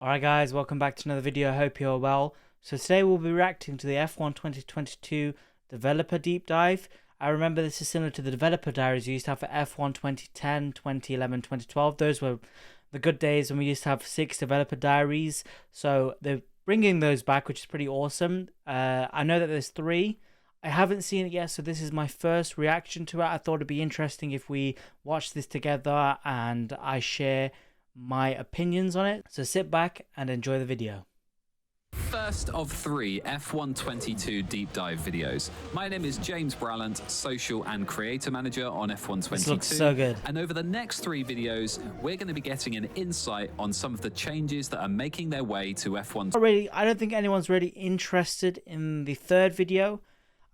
Alright guys, welcome back to another video. I hope you're well. So today we'll be reacting to the F1 2022 developer deep dive. I remember this is similar to the developer diaries you used to have for F1 2010, 2011, 2012. Those were the good days when we used to have 6 developer diaries. So they're bringing those back, which is pretty awesome. I know that there's 3. I haven't seen it yet, so this is my first reaction to it. I thought it'd be interesting if we watch this together and I share my opinions on it. So sit back and enjoy the video. First of 3 F1 22 deep dive videos. My name is James Brallant, Social and Creator Manager on F1 22. This looks so good. And over the next 3 videos, we're going to be getting an insight on some of the changes that are making their way to F1. I don't think anyone's really interested in the third video.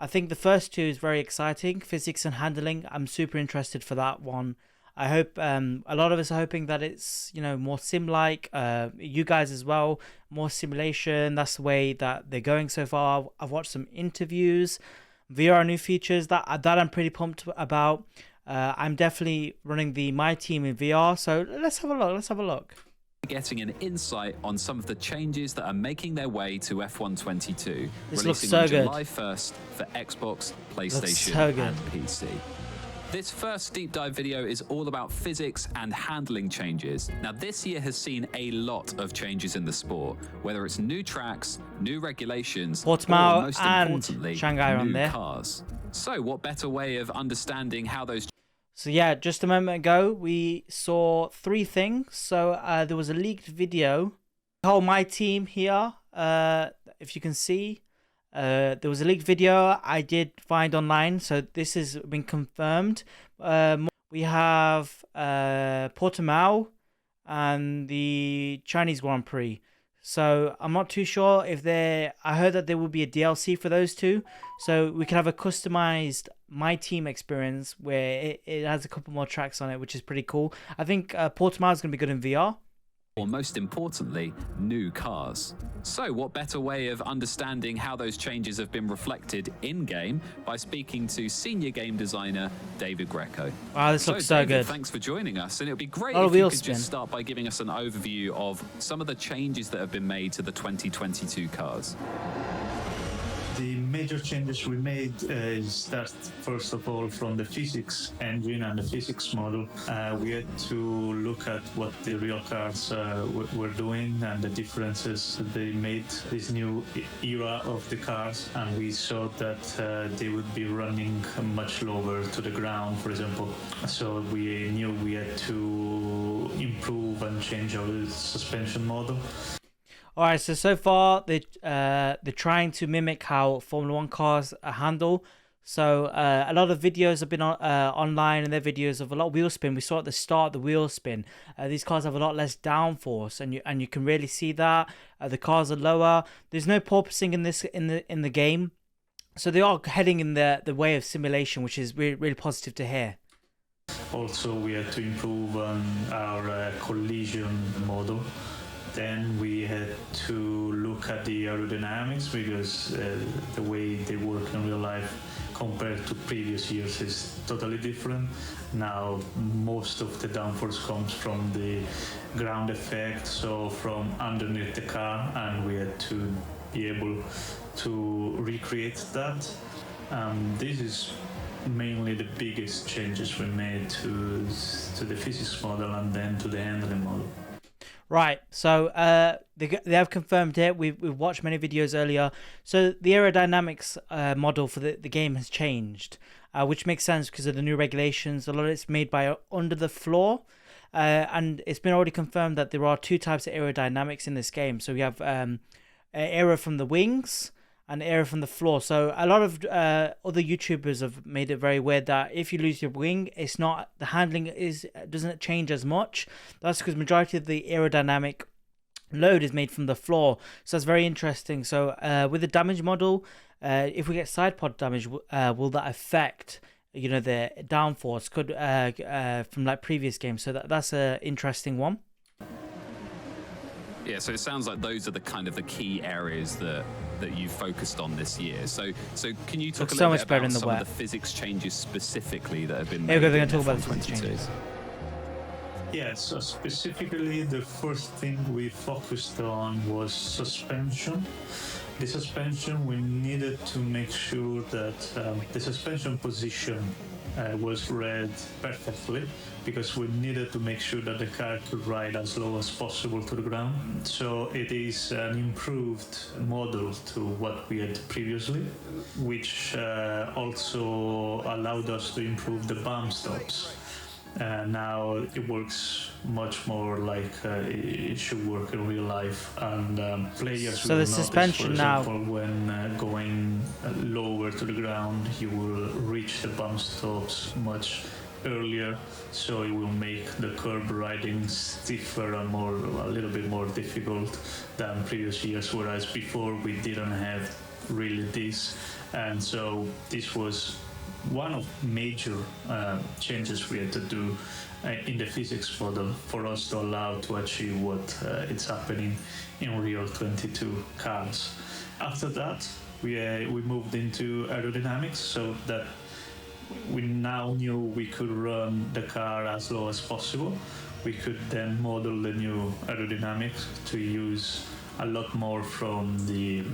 I think the first 2 is very exciting. Physics and handling. I'm super interested for that one. I hope a lot of us are hoping that it's, more sim-like. You guys as well, more simulation. That's the way that they're going so far. I've watched some interviews, VR new features that I'm pretty pumped about. I'm definitely running my team in VR. So let's have a look. Let's have a look. Getting an insight on some of the changes that are making their way to F1 22. This looks releasing so on good. July 1st for Xbox, PlayStation, so good. and PC. This first deep dive video is all about physics and handling changes. Now, this year has seen a lot of changes in the sport, whether it's new tracks, new regulations, or most importantly, Shanghai on new there. cars. So what better way of understanding how those... So yeah, just a moment ago, we saw 3 things. So there was a leaked video. My team here, if you can see, there was a leaked video I did find online, so this has been confirmed. We have Portimao and the Chinese Grand Prix. So I'm not too sure if I heard that there will be a DLC for those 2. So we can have a customized My Team experience where it has a couple more tracks on it, which is pretty cool. I think Portimao is going to be good in VR. Or most importantly, new cars. So what better way of understanding how those changes have been reflected in-game by speaking to senior game designer David Greco. Wow, this looks so David, good. Thanks for joining us, and it would be great if you could just start by giving us an overview of some of the changes that have been made to the 2022 cars. The major changes we made start first of all from the physics engine and the physics model. We had to look at what the real cars were doing and the differences they made this new era of the cars, and we saw that they would be running much lower to the ground, for example. So we knew we had to improve and change our suspension model. Alright, so far they're trying to mimic how Formula 1 cars handle. So a lot of videos have been online, and their videos of a lot of wheel spin. We saw at the start the wheel spin. These cars have a lot less downforce, and you can really see that. The cars are lower. There's no porpoising in the game, so they are heading in the way of simulation, which is really positive to hear. Also, we had to improve on our collision model. Then we had to look at the aerodynamics, because the way they work in real life compared to previous years is totally different. Now most of the downforce comes from the ground effect, so from underneath the car, and we had to be able to recreate that. This is mainly the biggest changes we made to the physics model and then to the handling model. Right, so they have confirmed it. We've watched many videos earlier. So the aerodynamics model for the game has changed, which makes sense because of the new regulations. A lot of it's made by under the floor, and it's been already confirmed that there are 2 types of aerodynamics in this game. So we have aero from the wings and aero from the floor. So a lot of other YouTubers have made it very weird that if you lose your wing, the handling doesn't change as much. That's because majority of the aerodynamic load is made from the floor. So that's very interesting. So with the damage model, if we get side pod damage, will that affect the downforce from like previous games? So that's an interesting one. Yeah, so it sounds like those are the kind of the key areas that you focused on this year. So can you talk a little bit about some of the physics changes specifically that have been made? Yeah, we're going to talk about the physics changes. Yeah, so specifically, the first thing we focused on was suspension. The suspension, we needed to make sure that the suspension position was read perfectly, because we needed to make sure that the car could ride as low as possible to the ground. So it is an improved model to what we had previously, which also allowed us to improve the bump stops. Now it works much more like it should work in real life, and players So will the notice, suspension for now, example, when going lower to the ground, you will reach the bump stops much earlier, so it will make the curb riding stiffer and a little bit more difficult than previous years, whereas before we didn't have really this, and so this was one of major changes we had to do in the physics model for us to allow to achieve what is happening in real 22 cars. After that, we moved into aerodynamics, so that we now knew we could run the car as low as possible. We could then model the new aerodynamics to use a lot more from the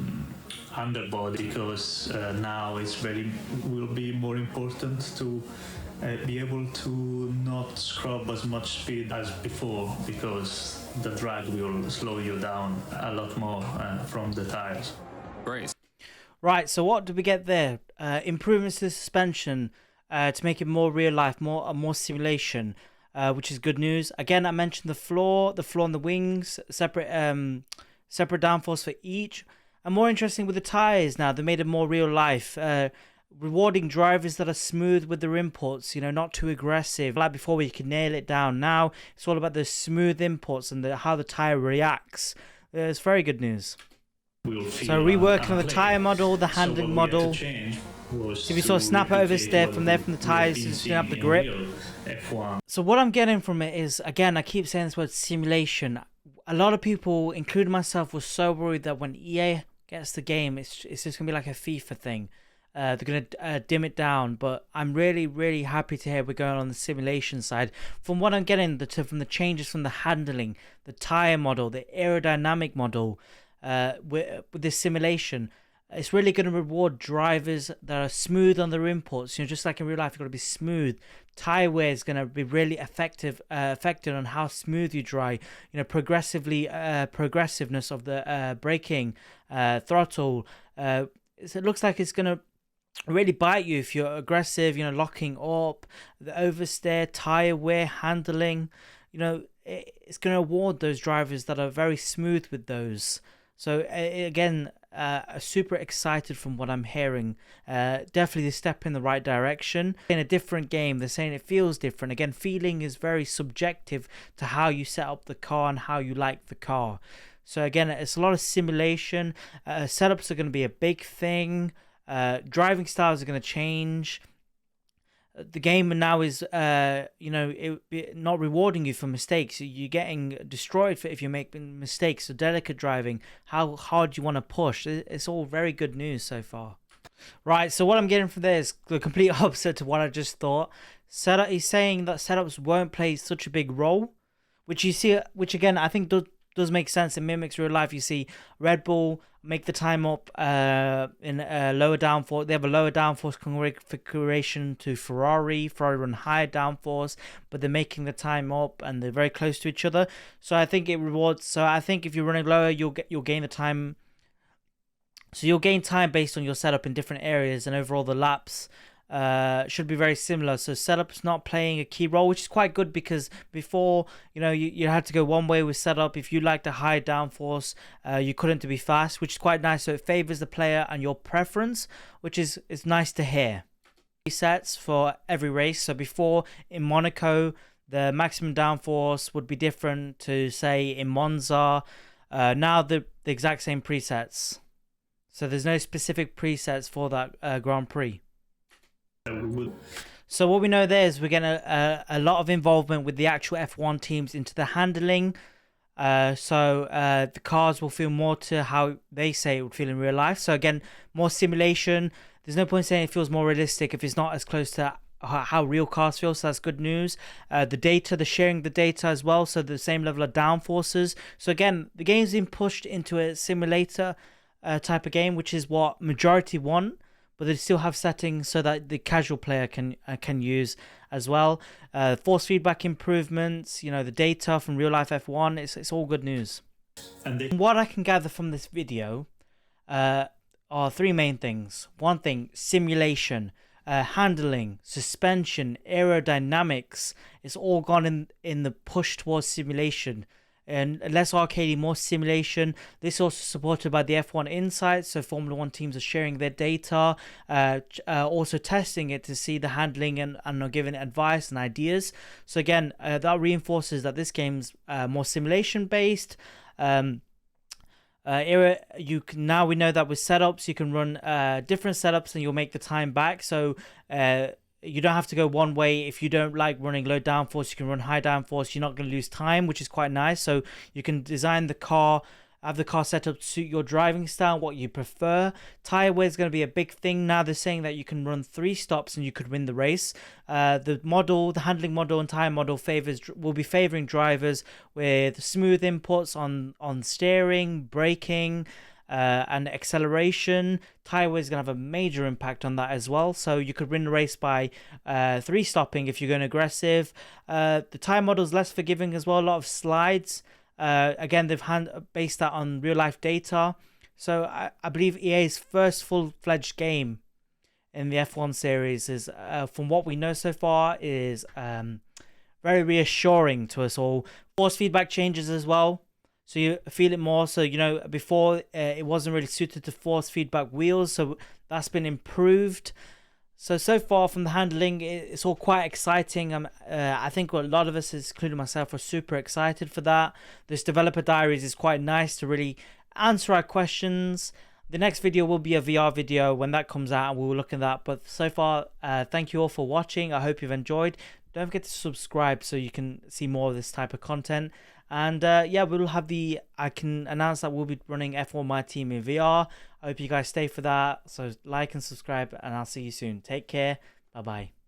underbody, because now will be more important to be able to not scrub as much speed as before, because the drag will slow you down a lot more from the tires. Great. right? So what did we get there? Improvements to the suspension to make it more real life, more simulation, which is good news. Again, I mentioned the floor on the wings, separate downforce for each. And more interesting with the tires now, they made it more real life, rewarding drivers that are smooth with their inputs, not too aggressive. Like before, where you could nail it down. Now it's all about the smooth inputs and how the tire reacts. It's very good news. So reworking on the tire model, the handling model. So if you saw snap oversteer from the tires, just didn't have the grip. So what I'm getting from it is, again, I keep saying this word simulation. A lot of people, including myself, were so worried that when EA gets the game, it's just going to be like a FIFA thing. They're going to dim it down, but I'm really, really happy to hear we're going on the simulation side. From what I'm getting, from the changes from the handling, the tire model, the aerodynamic model, with this simulation, it's really going to reward drivers that are smooth on their inputs. Just like in real life, you've got to be smooth. Tire wear is going to be really affected on how smooth you drive. Progressiveness of the braking, throttle. It looks like it's going to really bite you if you're aggressive. Locking up, the oversteer, tire wear, handling. It's going to reward those drivers that are very smooth with those. So again, super excited from what I'm hearing. Definitely a step in the right direction. In a different game, they're saying it feels different. Again, feeling is very subjective to how you set up the car and how you like the car. So again, it's a lot of simulation. Setups are going to be a big thing. Driving styles are going to change. The game now is, not rewarding you for mistakes. You're getting destroyed if you're making mistakes. So delicate driving, how hard you want to push. It's all very good news so far. Right, so what I'm getting from there is the complete opposite to what I just thought. He's saying that setups won't play such a big role, which again, I think does make sense. It mimics real life. You see Red Bull make the time up in a lower downforce. They have a lower downforce configuration to Ferrari. Ferrari run higher downforce, but they're making the time up and they're very close to each other. So I think it rewards. So I think if you're running lower, you'll gain the time. So you'll gain time based on your setup in different areas, and overall the laps should be very similar. So setup's not playing a key role, which is quite good, because before, you had to go one way with setup. If you liked a high downforce, you couldn't to be fast, which is quite nice. So it favors the player and your preference, which is nice to hear. Resets for every race. So before in Monaco, the maximum downforce would be different to say in Monza. Now the exact same presets. So there's no specific presets for that Grand Prix. So what we know there is we're getting a lot of involvement with the actual F1 teams into the handling. So the cars will feel more to how they say it would feel in real life. So again, more simulation. There's no point saying it feels more realistic if it's not as close to how real cars feel, so that's good news. The data, they're sharing the data as well, so the same level of downforces. So again, the game's been pushed into a simulator type of game, which is what majority want, but they still have settings so that the casual player can use as well. Force feedback improvements, the data from real life F1, it's all good news. And what I can gather from this video are three main things. One thing, simulation, handling, suspension, aerodynamics. It's all gone in the push towards simulation. And less arcadey, more simulation. This is also supported by the F1 Insights, so Formula 1 teams are sharing their data, also testing it to see the handling and giving advice and ideas. So again, that reinforces that this game's more simulation based. Now we know that with setups you can run different setups and you'll make the time back. So you don't have to go one way. If you don't like running low downforce, you can run high downforce. You're not going to lose time, which is quite nice. So you can design the car, have the car set up to suit your driving style, what you prefer. Tire wear is going to be a big thing. Now they're saying that you can run 3 stops and you could win the race. The handling model and tire model will be favoring drivers with smooth inputs on steering, braking, and acceleration. Tire wear is going to have a major impact on that as well. So you could win the race by 3 stopping if you're going aggressive. The tire model is less forgiving as well. A lot of slides. Again, they've based that on real life data. So I believe EA's first full-fledged game in the F1 series is, from what we know so far, is very reassuring to us all. Force feedback changes as well, so you feel it more. So before it wasn't really suited to force feedback wheels, so that's been improved. So far from the handling, it's all quite exciting. I think a lot of us, including myself, are super excited for that. This developer diaries is quite nice to really answer our questions. The next video will be a VR video when that comes out, and we'll look at that. But so far, thank you all for watching. I hope you've enjoyed. Don't forget to subscribe so you can see more of this type of content. And yeah, I can announce that we'll be running F1 My Team in VR. I hope you guys stay for that. So like and subscribe, and I'll see you soon. Take care. Bye-bye.